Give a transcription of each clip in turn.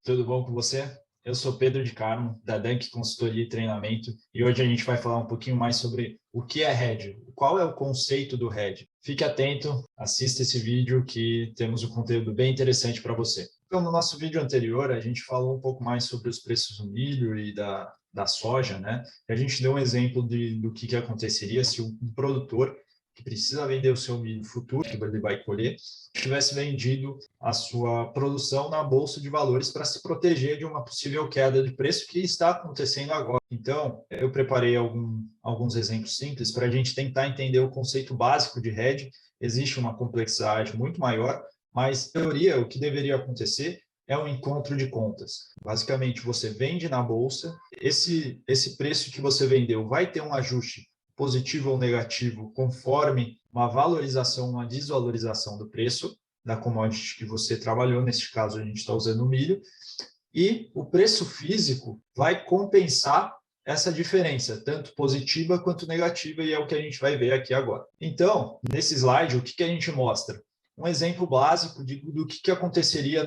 tudo bom com você? Eu sou Pedro de Carmo, da Dank Consultoria e Treinamento, e hoje a gente vai falar um pouquinho mais sobre o que é hedge, qual é o conceito do hedge. Fique atento, assista esse vídeo que temos um conteúdo bem interessante para você. Então, no nosso vídeo anterior, a gente falou um pouco mais sobre os preços do milho e da soja, né? E a gente deu um exemplo do que aconteceria se um produtor que precisa vender o seu milho futuro, que ele vai colher, tivesse vendido a sua produção na Bolsa de Valores para se proteger de uma possível queda de preço que está acontecendo agora. Então, eu preparei alguns exemplos simples para a gente tentar entender o conceito básico de hedge. Existe uma complexidade muito maior, mas, em teoria, o que deveria acontecer é um encontro de contas. Basicamente, você vende na Bolsa, esse preço que você vendeu vai ter um ajuste positivo ou negativo, conforme uma valorização, uma desvalorização do preço da commodity que você trabalhou, neste caso a gente está usando o milho, e o preço físico vai compensar essa diferença, tanto positiva quanto negativa, e é o que a gente vai ver aqui agora. Então, nesse slide, o que a gente mostra? Um exemplo básico do que aconteceria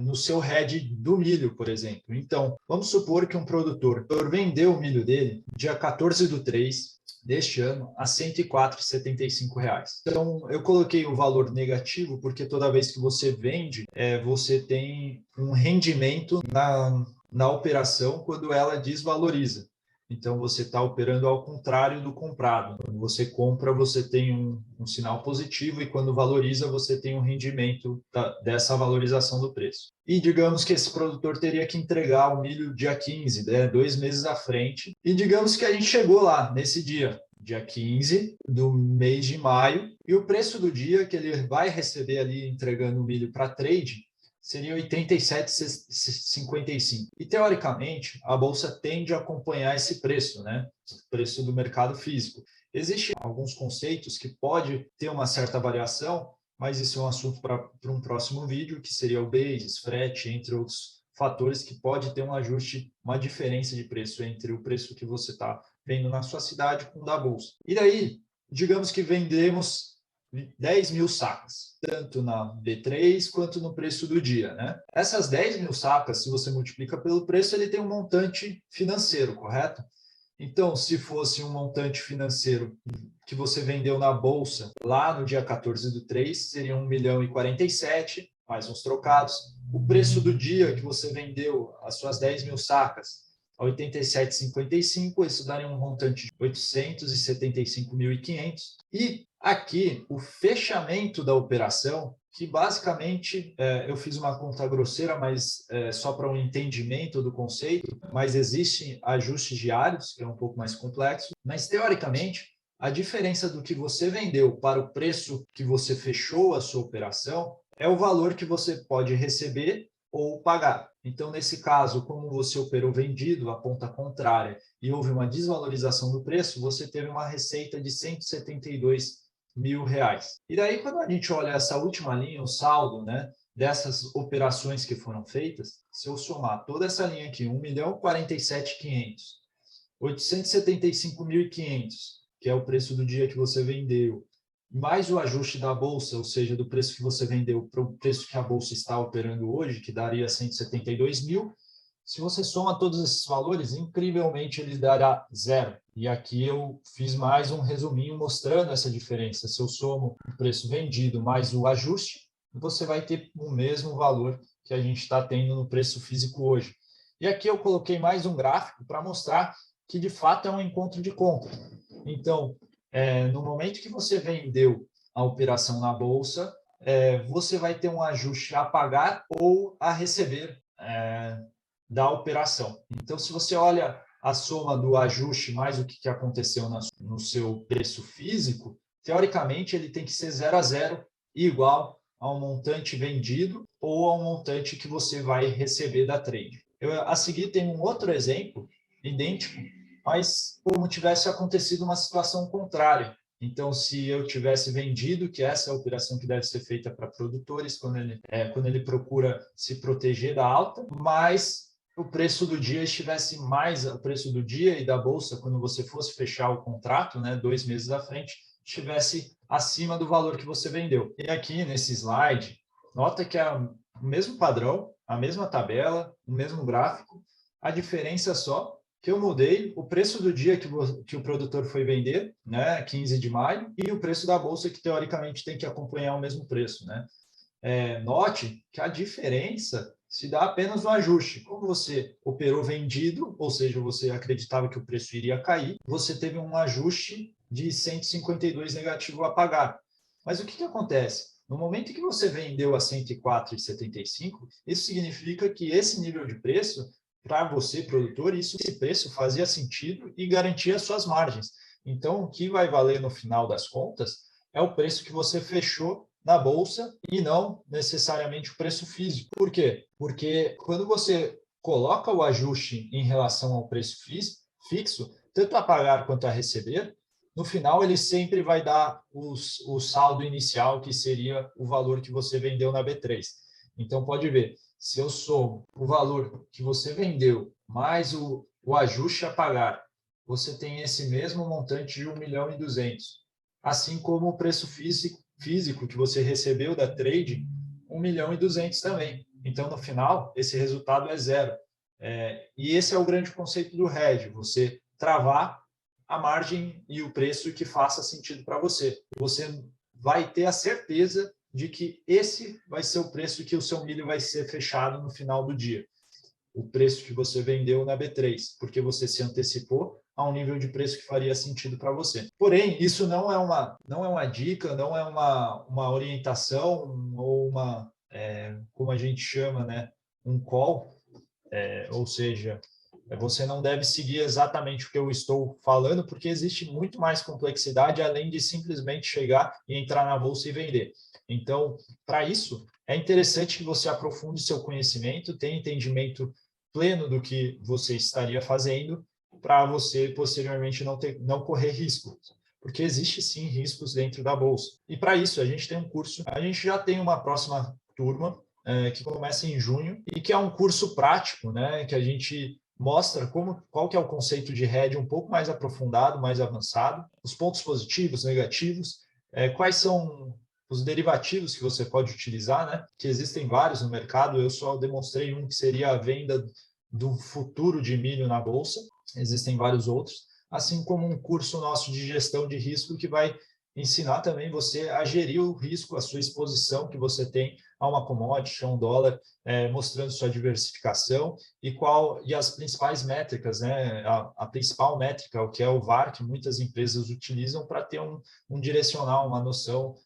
no seu hedge do milho, por exemplo. Então, vamos supor que um produtor vendeu o milho dele dia 14/3 deste ano a R$ 104,75. Então, eu coloquei o valor negativo porque toda vez que você vende, você tem um rendimento na operação quando ela desvaloriza. Então, você está operando ao contrário do comprado. Quando você compra, você tem um sinal positivo e quando valoriza, você tem um rendimento dessa valorização do preço. E digamos que esse produtor teria que entregar o milho dia 15, né, 2 meses à frente. E digamos que a gente chegou lá, nesse dia 15 do mês de maio, e o preço do dia que ele vai receber ali entregando o milho para trade seria 87,55. E, teoricamente, a Bolsa tende a acompanhar esse preço, né? O preço do mercado físico. Existem alguns conceitos que pode ter uma certa variação, mas isso é um assunto para um próximo vídeo, que seria o basis, frete, entre outros fatores que pode ter um ajuste, uma diferença de preço entre o preço que você está vendo na sua cidade com o da Bolsa. E daí, digamos que vendemos 10 mil sacas, tanto na B3 quanto no preço do dia, né? Essas 10 mil sacas, se você multiplica pelo preço, ele tem um montante financeiro, correto? Então, se fosse um montante financeiro que você vendeu na Bolsa lá no dia 14/3, seria 1.047.000, mais uns trocados. O preço do dia que você vendeu as suas 10 mil sacas a 87,55, isso daria um montante de 875.500. E aqui, o fechamento da operação, que basicamente eu fiz uma conta grosseira, mas só para um entendimento do conceito, mas existem ajustes diários, que é um pouco mais complexo, mas teoricamente, a diferença do que você vendeu para o preço que você fechou a sua operação é o valor que você pode receber ou pagar. Então, nesse caso, como você operou vendido a ponta contrária e houve uma desvalorização do preço, você teve uma receita de R$ 172.000. E daí, quando a gente olha essa última linha, o saldo, né, dessas operações que foram feitas, se eu somar toda essa linha aqui, 1.047.500, 875.500, que é o preço do dia que você vendeu, mais o ajuste da Bolsa, ou seja, do preço que você vendeu para o preço que a Bolsa está operando hoje, que daria 172.000, se você soma todos esses valores, incrivelmente ele dará zero. E aqui eu fiz mais um resuminho mostrando essa diferença. Se eu somo o preço vendido mais o ajuste, você vai ter o mesmo valor que a gente está tendo no preço físico hoje. E aqui eu coloquei mais um gráfico para mostrar que, de fato, é um encontro de conta. Então, no momento que você vendeu a operação na Bolsa, você vai ter um ajuste a pagar ou a receber da operação. Então, se você olha a soma do ajuste mais o que aconteceu no seu preço físico, teoricamente ele tem que ser 0 a 0, igual ao montante vendido ou ao montante que você vai receber da trade. A seguir tem um outro exemplo idêntico, mas como tivesse acontecido uma situação contrária. Então, se eu tivesse vendido, que essa é a operação que deve ser feita para produtores quando ele procura se proteger da alta, mas o preço do dia estivesse mais, o preço do dia e da Bolsa, quando você fosse fechar o contrato, né, 2 meses à frente, estivesse acima do valor que você vendeu. E aqui nesse slide, nota que é o mesmo padrão, a mesma tabela, o mesmo gráfico, a diferença só que eu mudei o preço do dia que o produtor foi vender, né, 15 de maio, e o preço da bolsa, que teoricamente tem que acompanhar o mesmo preço, né? Note que a diferença se dá apenas no ajuste. Como você operou vendido, ou seja, você acreditava que o preço iria cair, você teve um ajuste de 152 negativo a pagar. Mas o que acontece? No momento em que você vendeu a 104,75, isso significa que esse nível de preço, para você, produtor, esse preço fazia sentido e garantia as suas margens. Então, o que vai valer no final das contas é o preço que você fechou na bolsa e não necessariamente o preço físico. Por quê? Porque quando você coloca o ajuste em relação ao preço fixo, tanto a pagar quanto a receber, no final ele sempre vai dar o saldo inicial, que seria o valor que você vendeu na B3. Então, pode ver, se eu somo o valor que você vendeu mais o ajuste a pagar, você tem esse mesmo montante de 1.200.000. Assim como o preço físico que você recebeu da trade, 1.200.000 também. Então, no final, esse resultado é zero. E esse é o grande conceito do hedge, você travar a margem e o preço que faça sentido para você. Você vai ter a certeza de que esse vai ser o preço que o seu milho vai ser fechado no final do dia. O preço que você vendeu na B3, porque você se antecipou a um nível de preço que faria sentido para você. Porém, isso não é uma dica, não é uma orientação ou como a gente chama, né, um call, ou seja, você não deve seguir exatamente o que eu estou falando, porque existe muito mais complexidade além de simplesmente chegar e entrar na bolsa e vender. Então, para isso, é interessante que você aprofunde seu conhecimento, tenha entendimento pleno do que você estaria fazendo, para você posteriormente não correr risco, porque existe sim riscos dentro da bolsa. E para isso a gente tem um curso, a gente já tem uma próxima turma que começa em junho e que é um curso prático, né, que a gente mostra qual que é o conceito de hedge um pouco mais aprofundado, mais avançado, os pontos positivos, negativos, quais são os derivativos que você pode utilizar, né? Que existem vários no mercado, eu só demonstrei um que seria a venda do futuro de milho na bolsa, existem vários outros, assim como um curso nosso de gestão de risco que vai ensinar também você a gerir o risco, a sua exposição que você tem a uma commodity, a um dólar, mostrando sua diversificação e as principais métricas, né? A principal métrica, o que é o VaR, que muitas empresas utilizam para ter um direcional, uma noção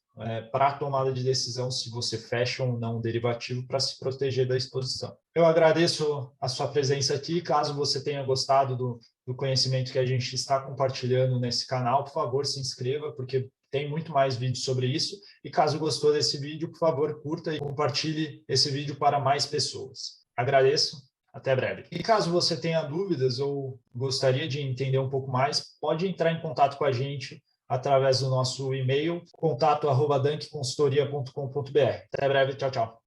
para a tomada de decisão se você fecha ou não um derivativo para se proteger da exposição. Eu agradeço a sua presença aqui. Caso você tenha gostado do conhecimento que a gente está compartilhando nesse canal, por favor, se inscreva, porque tem muito mais vídeos sobre isso. E caso gostou desse vídeo, por favor, curta e compartilhe esse vídeo para mais pessoas. Agradeço, até breve. E caso você tenha dúvidas ou gostaria de entender um pouco mais, pode entrar em contato com a gente através do nosso e-mail, contato@dankconsultoria.com.br. Até breve, tchau, tchau.